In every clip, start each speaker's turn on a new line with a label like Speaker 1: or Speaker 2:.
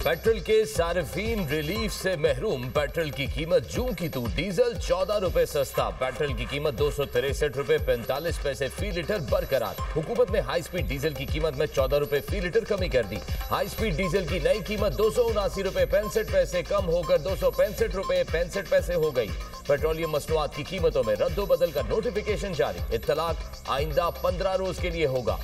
Speaker 1: Petrol के सार्फिन relief से महरूम। पेट्रोल की कीमत जूं की तू। डीजल 14 रुपए सस्ता। पेट्रोल की कीमत 263 रुपए 45 पैसे फी लीटर बरकरार। हुकूमत ने हाई स्पीड डीजल की कीमत में 14 रुपए फी लीटर कमी कर दी। हाई स्पीड डीजल की नई कीमत 279 रुपए 65 पैसे कम होकर 265 रुपए 65 पैसे हो गई। पेट्रोलियम मसनूआत की कीमतों में रद्दोबदल का नोटिफिकेशन जारी। इत्तलाक आइंदा 15 रोज के लिए होगा।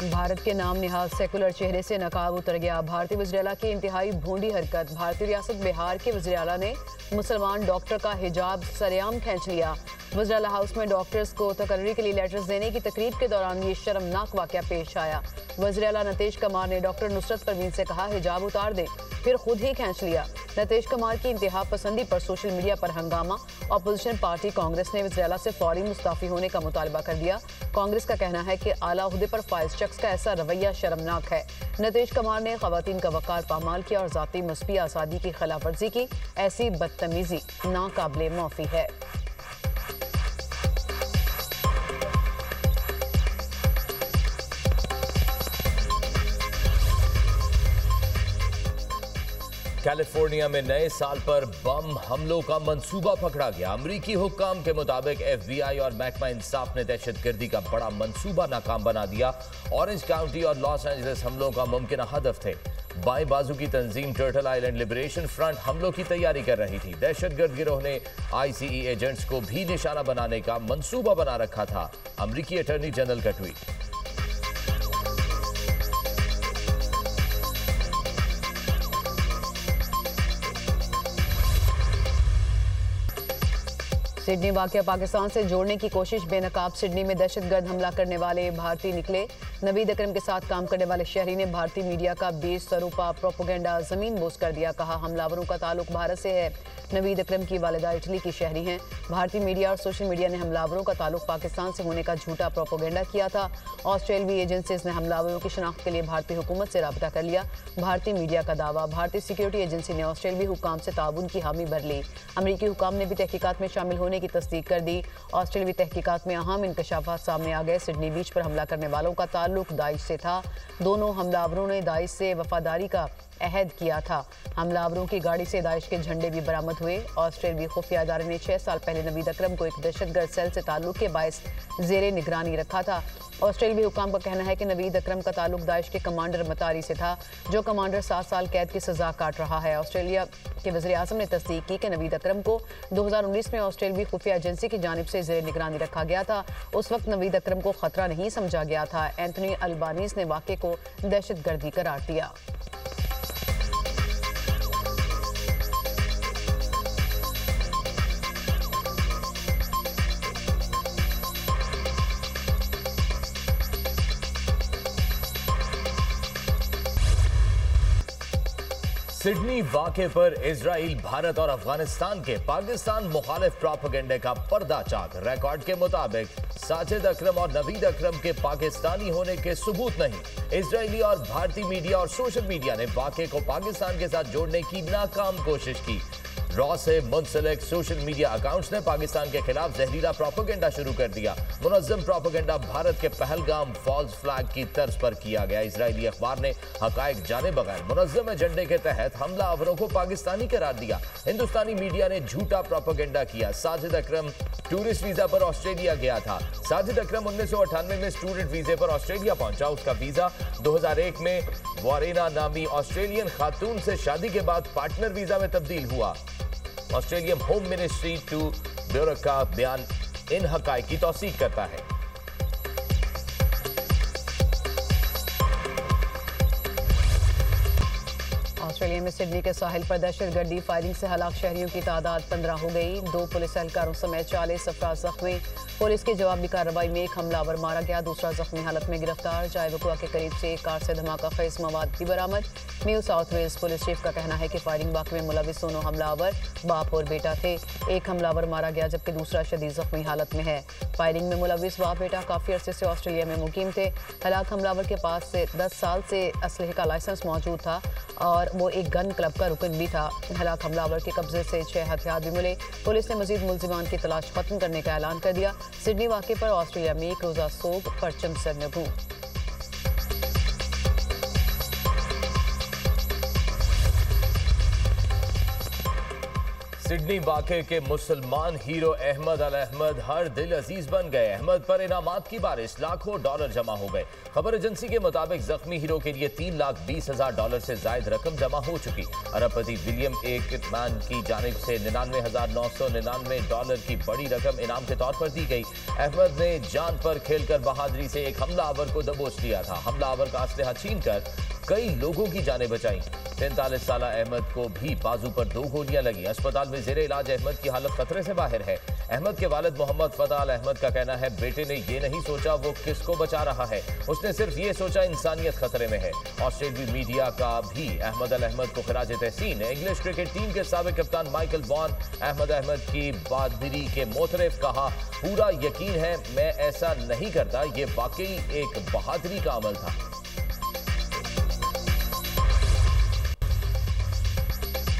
Speaker 2: भारत के नाम निहाज सेकुलर चेहरे से नकाब उतर गया। भारतीय वज़ीर-ए-आला की इंतहाई भोंडी हरकत। भारतीय रियासत बिहार के वज़ीर-ए-आला ने मुसलमान डॉक्टर का हिजाब सरेआम खींच लिया। वज़ीर-ए-आला हाउस में डॉक्टर्स को तकर्री के लिए लेटर्स देने की तकरीब के दौरान ये शर्मनाक वाकया पेश आया। वज़ीर-ए-आला नीतीश कुमार ने डॉक्टर नुसरत परवीन से कहा हिजाब उतार दें, फिर खुद ही खींच लिया। नीतीश कुमार की इंतहा पसंदी पर सोशल मीडिया पर हंगामा। अपोजिशन पार्टी कांग्रेस ने वज़ीर-ए-आला से फौरी मुस्तफ़ी होने का मुतालबा कर दिया। कांग्रेस का कहना है कि आला ओहदे पर फाइज शख्स का ऐसा रवैया शर्मनाक है। नीतीश कुमार ने ख़वातीन का वक़ार पामाल किया और ज़ाती मस्बी आज़ादी की खिलाफ वर्जी की। ऐसी बदतमीजी नाकाबिले माफ़ी है।
Speaker 1: कैलिफोर्निया में नए साल पर बम हमलों का मंसूबा पकड़ा गया। अमरीकी हुक्काम के मुताबिक FBI और महकमा इंसाफ ने दहशतगर्दी का बड़ा मंसूबा नाकाम बना दिया। ऑरेंज काउंटी और लॉस एंजलिस हमलों का मुमकिन हदफ थे। बाएं बाजू की तंजीम टर्टल आइलैंड लिबरेशन फ्रंट हमलों की तैयारी कर रही थी। दहशतगर्द गिरोह ने ICE एजेंट्स को भी निशाना बनाने का मंसूबा बना रखा था। अमरीकी अटॉर्नी जनरल का ट्वीट।
Speaker 2: सिडनी वाकया पाकिस्तान से जोड़ने की कोशिश बेनकाब। सिडनी में दहशतगर्द हमला करने वाले भारतीय निकले। नवीद अकरम के साथ काम करने वाले शहरी ने भारतीय मीडिया का बेसरूपा प्रोपोगेंडा जमीन बोस कर दिया। कहा हमलावरों का ताल्लुक भारत से है। नवीद अकरम की वालिदा इटली की शहरी हैं। भारतीय मीडिया और सोशल मीडिया ने हमलावरों का ताल्लुक पाकिस्तान से होने का झूठा प्रोपोगेंडा किया था। ऑस्ट्रेलियाई एजेंसीज ने हमलावरों की शनाख्त के लिए भारतीय हुकूमत से राब्ता कर लिया। भारतीय मीडिया का दावा। भारतीय सिक्योरिटी एजेंसी ने ऑस्ट्रेलियाई हुकाम से ताउन की हामी भर ली। अमरीकी हुकाम ने भी तहकीकात में शामिल होने की तस्दीक कर दी। ऑस्ट्रेलियाई तहकीकात में अहम इंकशाफात सामने आ गए। सिडनी बीच पर हमला करने वालों का ताल्लुक दाइश से था। दोनों हमलावरों ने दाइश से वफादारी का अहद किया था। हमलावरों की गाड़ी से दाइश के झंडे भी बरामद हुए। ऑस्ट्रेलियाई खुफिया इदारे ने 6 साल पहले नवीद अकरम को एक दहशतगर्द सेल से ताल्लुक के बायस जेरे निगरानी रखा था। ऑस्ट्रेलियाई हुकाम का कहना है कि नवीद अकरम का ताल्लुक दाइश के कमांडर मतारी से था, जो कमांडर 7 साल कैद की सजा काट रहा है। ऑस्ट्रेलिया के वज़ीर आज़म ने तस्दीक की कि नवीद अकरम को 2019 में ऑस्ट्रेलियाई खुफिया एजेंसी की जानिब से जेरे निगरानी रखा गया था। उस वक्त नवीद अकरम को खतरा नहीं समझा गया था। एंथनी अल्बानीज ने वाक़े को दहशतगर्दी करार दिया।
Speaker 1: सिडनी वाक़े पर इजराइल, भारत और अफगानिस्तान के पाकिस्तान मुखालिफ प्रोपेगेंडे का पर्दा चाक। रिकॉर्ड के मुताबिक साजिद अकरम और नवीद अकरम के पाकिस्तानी होने के सबूत नहीं। इजरायली और भारतीय मीडिया और सोशल मीडिया ने वाक़े को पाकिस्तान के साथ जोड़ने की नाकाम कोशिश की। रॉ से मुंसलिक सोशल मीडिया अकाउंट्स ने पाकिस्तान के खिलाफ जहरीला प्रोपेगेंडा शुरू कर दिया। मुनज़्ज़म प्रोपेगेंडा भारत के पहलगाम फॉल्स फ्लैग की तर्ज पर किया गया। इजरायली अखबार ने हकायक जाने बगैर मुनज़्ज़म एजेंडे के तहत हमलावरों को पाकिस्तानी करार दिया। हिंदुस्तानी मीडिया ने झूठा प्रोपेगेंडा किया। साजिद अकरम टूरिस्ट वीजा पर ऑस्ट्रेलिया गया था। साजिद अकरम 1998 में स्टूडेंट वीजे पर ऑस्ट्रेलिया पहुंचा। उसका वीजा 2001 में वारेना नामी ऑस्ट्रेलियन खातून से शादी के बाद पार्टनर वीजा में तब्दील हुआ। Australian home ministry to bureau का बयान इन हकायक की तौसीक करता है।
Speaker 2: ऑस्ट्रेलिया में सिडनी के साहिल पर दहशतगर्दी फायरिंग से हलाक शहरियों की तादाद 15 हो गई। 2 पुलिस एहलकारों समेत 40 अफराद जख्मी। पुलिस की जवाबी कार्रवाई में एक हमलावर मारा गया, दूसरा जख्मी हालत में गिरफ्तार। जाए वकुआ के करीब से एक कार से धमाका खेज मवाद भी बरामद। New south wales police chief का कहना है कि फायरिंग वाक़े में मुलविस दोनों हमलावर बाप और बेटा थे। एक हमलावर मारा गया जबकि दूसरा शदीद जख्मी हालत में है। फायरिंग में मुलविस बाप बेटा काफ़ी अरसे से ऑस्ट्रेलिया में मुकीम थे। हलाक हमलावर के पास से 10 साल से असलहे का लाइसेंस मौजूद था और वो वो एक गन क्लब का रुकन भी था। हलाक हमलावर के कब्जे से 6 हथियार भी मिले। पुलिस ने मजीद मुलजिमान की तलाश खत्म करने का ऐलान कर दिया। सिडनी वाक़े पर ऑस्ट्रेलिया में एक रोज़ा सोग, परचम सरनगू।
Speaker 1: सिडनी वाक़े के मुसलमान हीरो अहमद अल अहमद हर दिल अजीज बन गए। अहमद पर इनामात की बारिश, लाखों डॉलर जमा हो गए। खबर एजेंसी के मुताबिक जख्मी हीरो के लिए $3,20,000 से जायद रकम जमा हो चुकी। अरबपति विलियम ए किटमैन की जानिब से $99,999 की बड़ी रकम इनाम के तौर पर दी गई। अहमद ने जान पर खेलकर बहादुरी से एक हमलावर को दबोच लिया था। हमलावर का असलहा छीन कर कई लोगों की जानें बचाई। 43 साल अहमद को भी बाजू पर 2 गोलियां लगी। अस्पताल में जेरे इलाज अहमद की हालत खतरे से बाहर है। अहमद के वालिद मोहम्मद फतह अल अहमद का कहना है, बेटे ने ये नहीं सोचा वो किसको बचा रहा है, उसने सिर्फ ये सोचा इंसानियत खतरे में है। ऑस्ट्रेलियाई मीडिया का भी अहमद अल अहमद को खिराज तहसीन। इंग्लिश क्रिकेट टीम के साबिक कप्तान माइकल वॉन अहमद अहमद की बहादुरी के मोतरफ कहा, पूरा यकीन है मैं ऐसा नहीं करता, ये वाकई एक बहादुरी का अमल था।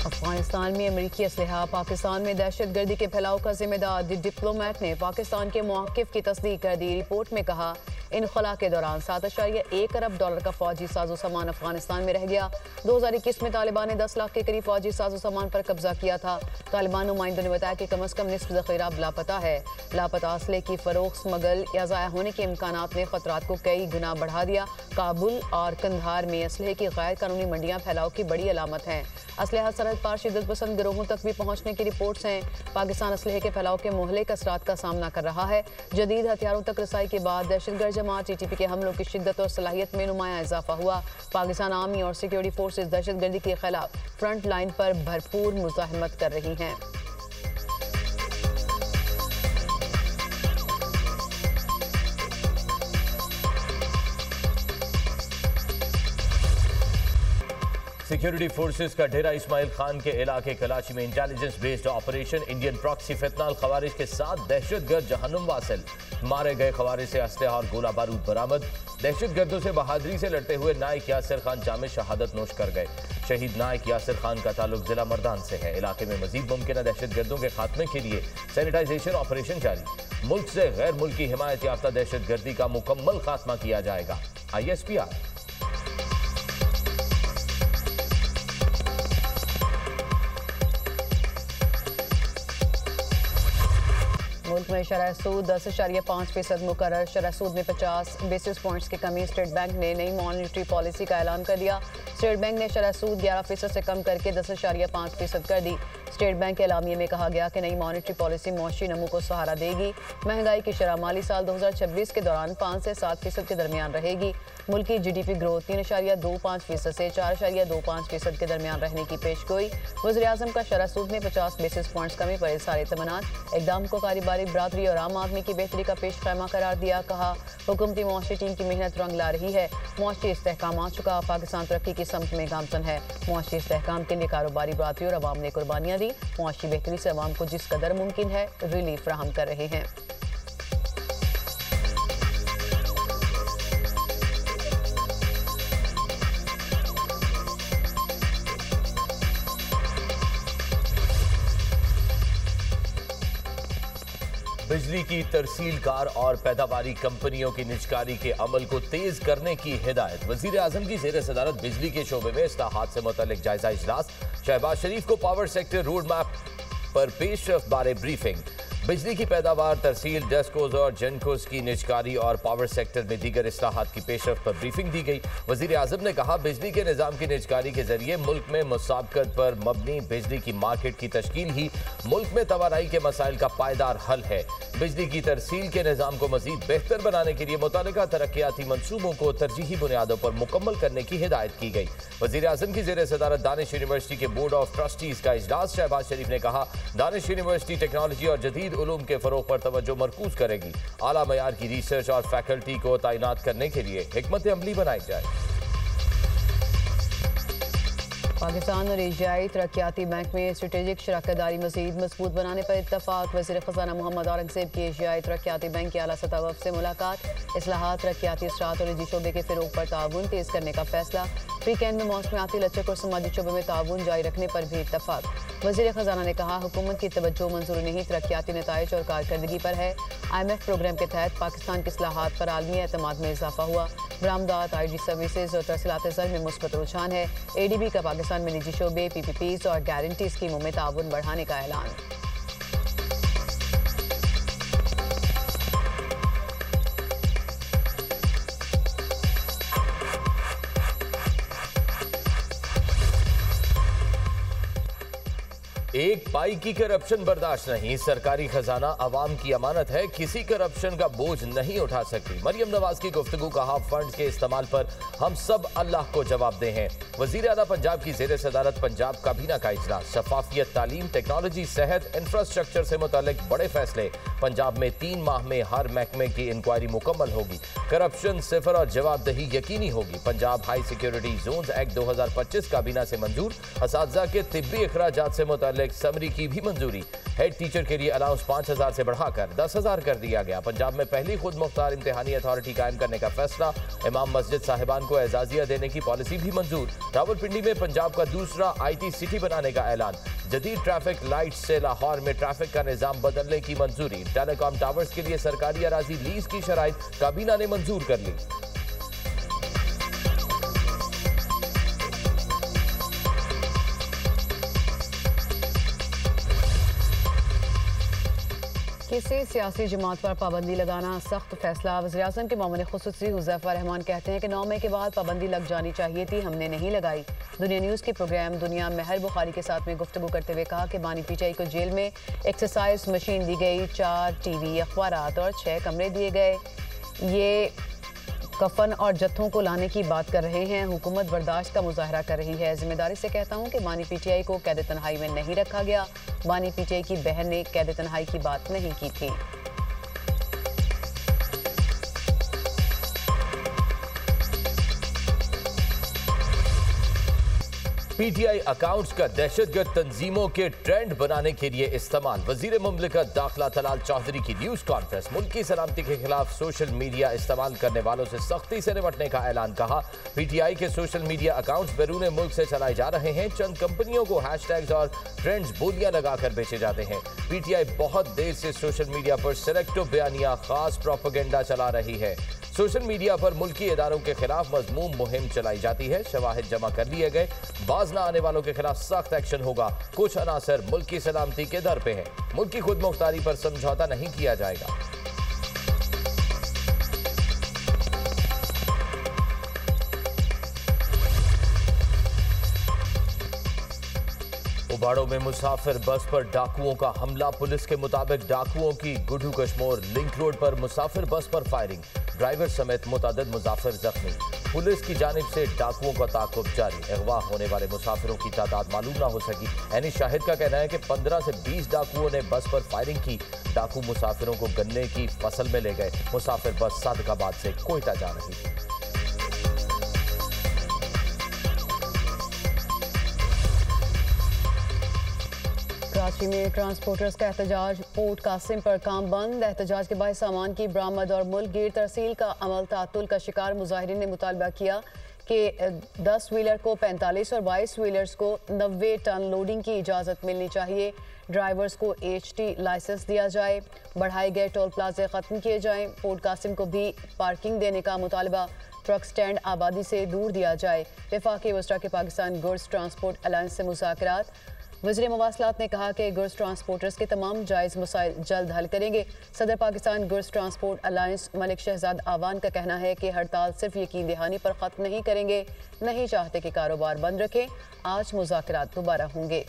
Speaker 2: अफगानिस्तान में अमेरिकी असलहा, पाकिस्तान में दहशतगर्दी के फैलाव का जिम्मेदार डिप्लोमेट ने पाकिस्तान के मौक़िफ़ की तस्दीक कर दी। रिपोर्ट में कहा, इनखला के दौरान $7.1 अरब का फौजी साजो सामान अफगानिस्तान में रह गया। 2021 में तालिबान ने 10 लाख के करीब फौजी साजो सामान पर कब्जा किया था। तालिबान नुमाइंदों ने बताया कि कम अज़ कम निस्फ ज़ख़ीरा लापता है। लापता असले की फ़रोख्त, स्मगल या ज़ाया होने के इम्कानात ने ख़तरात को कई गुना बढ़ा दिया। काबुल और कंधार में असलहे की गैर कानूनी मंडियाँ फैलाव की बड़ी अलामत हैं। असलहा सरहद पार शिद्दत पसंद गिरोहों तक भी पहुँचने की रिपोर्ट्स हैं। पाकिस्तान असलहे के फैलाव के मुहलिक असरात का सामना कर रहा है। जदीद हथियारों तक रसाई के बाद दहशतगर्द जमात टीटीपी के हमलों की शिद्दत और सलाहियत में नुमाया इजाफा हुआ। पाकिस्तान आर्मी और सिक्योरिटी फोर्सेज दहशतगर्दी के खिलाफ फ्रंट लाइन पर भरपूर मुजाहिमत कर रही हैं।
Speaker 1: सिक्योरिटी फोर्सेस का डेरा इस्माइल खान के इलाके कलाची में intelligence based operation. Indian proxy फितनाल खवारिज के साथ दहशतगर्द जहन्नुम वासिल। मारे गए खवारिज से असलहा और गोला बारूद बरामद। दहशतगर्दों से बहादुरी से लड़ते हुए नायक यासिर खान जामे शहादत नोश कर गए। शहीद नायक यासिर खान का ताल्लुक जिला मर्दान से है। इलाके में मजीद मुमकिन दहशतगर्दों के खात्मे के लिए सैनिटाइजेशन ऑपरेशन जारी। मुल्क से गैर मुल्की हिमायत याफ्ता दहशतगर्दी का मुकम्मल खात्मा किया जाएगा। ISPR।
Speaker 2: मुल्क में शरह सूद 10.5% मुकर्रर। शरह सूद में 50 बेसिस पॉइंट्स की कमी। स्टेट बैंक ने नई मॉनिटरी पॉलिसी का ऐलान कर दिया। स्टेट बैंक ने शरह सूद 11% से कम करके 10.5% कर दी। स्टेट बैंक के एलामिये में कहा गया कि नई मॉनिटरी पॉलिसी मौशी नमू को सहारा देगी। महंगाई की शरह माली साल 2026 के दौरान 5 से 7% के दरमियान रहेगी। मुल्क की GDP ग्रोथ 3.25% से 4.25% के दरमियान रहने की पेशगोई। वज़ीर-ए-आज़म का शरह सूद में 50 बेसिस पॉइंट्स कमी पर इज़हार तमन्नात। इक़दाम को कारोबारी बरादरी और आम आदमी की बेहतरी का पेश ख़ैमा करार दिया। कहा, हुकूमती मुआशी टीम की मेहनत रंग ला रही है। मुआशी इस्तेहकाम आ चुका। पाकिस्तान तरक्की की समत में गामजन है। मुआशी इस्तेहकाम के लिए कारोबारी बरादरी और अवाम ने कुर्बानियाँ दी। मुआशी बेहतरी से अवाम को जिस कदर मुमकिन है रिलीफ फराहम कर रहे हैं।
Speaker 1: बिजली की तरसीलकार और पैदावारी कंपनियों की निजकारी के अमल को तेज करने की हिदायत। वज़ीर-ए-आज़म की ज़ेर सदारत बिजली के शोबे में इस्लाहात से मुतल्लिक जायजा इजलास। शहबाज शरीफ को पावर सेक्टर रोड मैप पर पेशरफ्त बारे ब्रीफिंग। बिजली की पैदावार, तरसील, डेस्कोज और जेनकोज की निजकारी और पावर सेक्टर में दीगर इस्लाहात की पेशरफ्त पर ब्रीफिंग दी गई। वज़ीर-ए-आज़म ने कहा, बिजली के निज़ाम की निजकारी के जरिए मुल्क में मुसाबकत पर मबनी बिजली की मार्केट की तश्कील ही मुल्क में तवानाई के मसाइल का पायदार हल है। बिजली की तरसील के निज़ाम को मज़ीद बेहतर बनाने के लिए मुतल्लिका तरक्याती मनसूबों को तरजीही बुनियादों पर मुकम्मल करने की हिदायत की गई। वज़ीर-ए-आज़म की ज़ेर सदारत दानिश यूनिवर्सिटी के बोर्ड ऑफ ट्रस्टीज़ का इजलास। शहबाज शरीफ ने कहा, दानिश यूनिवर्सिटी टेक्नोलॉजी और जदीद उलूम के फ़रोग़ पर तवज्जो मरकूज़ करेगी। आला मयार की रिसर्च और फैकल्टी को तैनात करने के लिए हिकमत अमली बनाई जाए।
Speaker 2: पाकिस्तान और एशियाई तरक्याती बैंक में स्ट्रेटेजिक शराकतदारी मज़ीद मजबूत बनाने पर इत्तफाक। वज़ीर ख़ज़ाना मोहम्मद औरंगज़ेब की एशियाई तरक्याती बैंक के आला सतह वफ़द से मुलाकात। इस्लाहात, तरक्याती असरात और निजी शोबे के फ़रोग़ पर ताउन तेज़ करने का फैसला। वीकेंड में मौसमियाती लचक और समाजी शोबे में ताउन जारी रखने पर भी इत्तफाक। वज़ीर ख़जाना ने कहा, हुकूमत की तवज्जो मंजूरी नहीं तरक्याती नताइज और कारकर्दगी पर है। IMF प्रोग्राम के तहत पाकिस्तान की इस्लाहात पर आलमी एतमाद में इजाफा हुआ। बरामदात, IG सर्विसेज और तरसीलात ज़र में मुस्बत रुझान है। ADB का पाकिस्तान में निजी शोबे, PPPs और गारंटी स्कीमों में ताउन बढ़ाने का ऐलान।
Speaker 1: एक पाई की करप्शन बर्दाश्त नहीं, सरकारी खजाना अवाम की अमानत है, किसी करप्शन का बोझ नहीं उठा सकती। मरियम नवाज की गुफ्तगू, कहा फंड के इस्तेमाल पर हम सब अल्लाह को जवाबदेह हैं। वजीर आला पंजाब की जेर सदारत पंजाब काबीना का इजलास, शफाफियत, तालीम, टेक्नोलॉजी, सेहत, इंफ्रास्ट्रक्चर से मुतालिक बड़े फैसले। पंजाब में 3 माह में हर महकमे की इंक्वायरी मुकम्मल होगी, करप्शन सिफर और जवाबदेही यकीनी होगी। Punjab high security zones act 2025 काबीना से मंजूर, असातिज़ा के तिब्बी अखराजात से मुतालिक समरी की भी मंजूरी। हेड टीचर के लिए अलाउंस 5,000 से बढ़ाकर 10,000 कर दिया गया। पंजाब में पहली खुद मुख्तार इम्तिहानी अथॉरिटी कायम करने का फैसला, इमाम मस्जिद साहिबान को एजाजिया देने की पॉलिसी भी मंजूर। रावलपिंडी में पंजाब का दूसरा IT सिटी बनाने का ऐलान। जदीद ट्रैफिक लाइट से लाहौर में ट्रैफिक का निजाम बदलने की मंजूरी। टेलीकॉम टावर्स के लिए सरकारी अराजी लीज की शराइत काबीना ने मंजूर कर ली।
Speaker 2: किसी सियासी जमात पर पाबंदी लगाना सख्त फैसला। वज़ीर-ए-आज़म के मामले खुसूसी हुज़ैफा रहमान कहते हैं कि 9 मई के बाद पाबंदी लग जानी चाहिए थी, हमने नहीं लगाई। दुनिया न्यूज़ के प्रोग्राम दुनिया महर बुखारी के साथ में गुफ्तगू करते हुए कहा कि बानी PTI को जेल में एक्सरसाइज मशीन दी गई, 4 TV, अखबारात और 6 कमरे दिए गए। ये कफन और जत्थों को लाने की बात कर रहे हैं। हुकूमत बर्दाश्त का मुजाहरा कर रही है। जिम्मेदारी से कहता हूं कि बानी PTI को कैद तन्हाई में नहीं रखा गया। बानी PTI की बहन ने कैद तन्हाई की बात नहीं की थी।
Speaker 1: PTI अकाउंट्स का दहशतगर्द तंजीमों के ट्रेंड बनाने के लिए इस्तेमाल। वजीर मुमलिकत दाखिला तलाल चौधरी की न्यूज कॉन्फ्रेंस, मुल्की सलामती के खिलाफ सोशल मीडिया इस्तेमाल करने वालों से सख्ती से निपटने का ऐलान। कहा, PTI के सोशल मीडिया अकाउंट्स बैरून मुल्क से चलाए जा रहे हैं। चंद कंपनियों को हैशटैग्स और ट्रेंड्स बोलियां लगाकर बेचे जाते हैं। PTI बहुत देर से सोशल मीडिया पर सिलेक्टिव बयानियां, खास प्रोपेगेंडा चला रही है। सोशल मीडिया पर मुल्की इदारों के खिलाफ मजमूम मुहिम चलाई जाती है। शवाहिद जमा कर लिए गए, बाज न आने वालों के खिलाफ सख्त एक्शन होगा। कुछ अनासर मुल्की सलामती के दर पे हैं, मुल्की खुद मुख्तारी पर समझौता नहीं किया जाएगा। उबाड़ो में मुसाफिर बस पर डाकुओं का हमला। पुलिस के मुताबिक डाकुओं की गुड्डू कश्मोर लिंक रोड पर मुसाफिर बस पर फायरिंग, ड्राइवर समेत मुतादिद मुसाफिर जख्मी। पुलिस की जानिब से डाकुओं का ताक़ुब जारी। अगवा होने वाले मुसाफिरों की तादाद मालूम ना हो सकी। एनी शाहिद का कहना है कि 15 से 20 डाकुओं ने बस पर फायरिंग की। डाकू मुसाफिरों को गन्ने की फसल में ले गए। मुसाफिर बस सादकाबाद से कोयटा जा रही थी।
Speaker 2: कराची में ट्रांसपोर्टर्स का एहतजाज, पोर्ट कासिम पर काम बंद। एहतजाज के बाद सामान की बरामद और मुल्क गिर तरसील का अमल तातुल का शिकार। मुजाहिरीन ने मुतालबा किया कि 10 व्हीलर को 45 और 22 व्हीलर्स को 90 टन लोडिंग की इजाज़त मिलनी चाहिए। ड्राइवर्स को HT लाइसेंस दिया जाए। बढ़ाए गए टोल प्लाजे ख़त्म किए जाएँ। पोर्ट कासिम को भी पार्किंग देने का मुतालबा। ट्रक स्टैंड आबादी से दूर दिया जाए। वफाकी वज़रा के पाकिस्तान गुड्स ट्रांसपोर्ट अलायंस से मुज़ाकरात। वज़ीर मवासलात ने कहा कि गुड्स ट्रांसपोर्टर्स के तमाम जायज़ मसाइल जल्द हल करेंगे। सदर Pakistan goods transport alliance Malik Shahzad Awan का कहना है कि हड़ताल सिर्फ यकीन दहानी पर ख़त्म नहीं करेंगे, नहीं चाहते कि कारोबार बंद रखें। आज मुज़ाकरात दोबारा होंगे।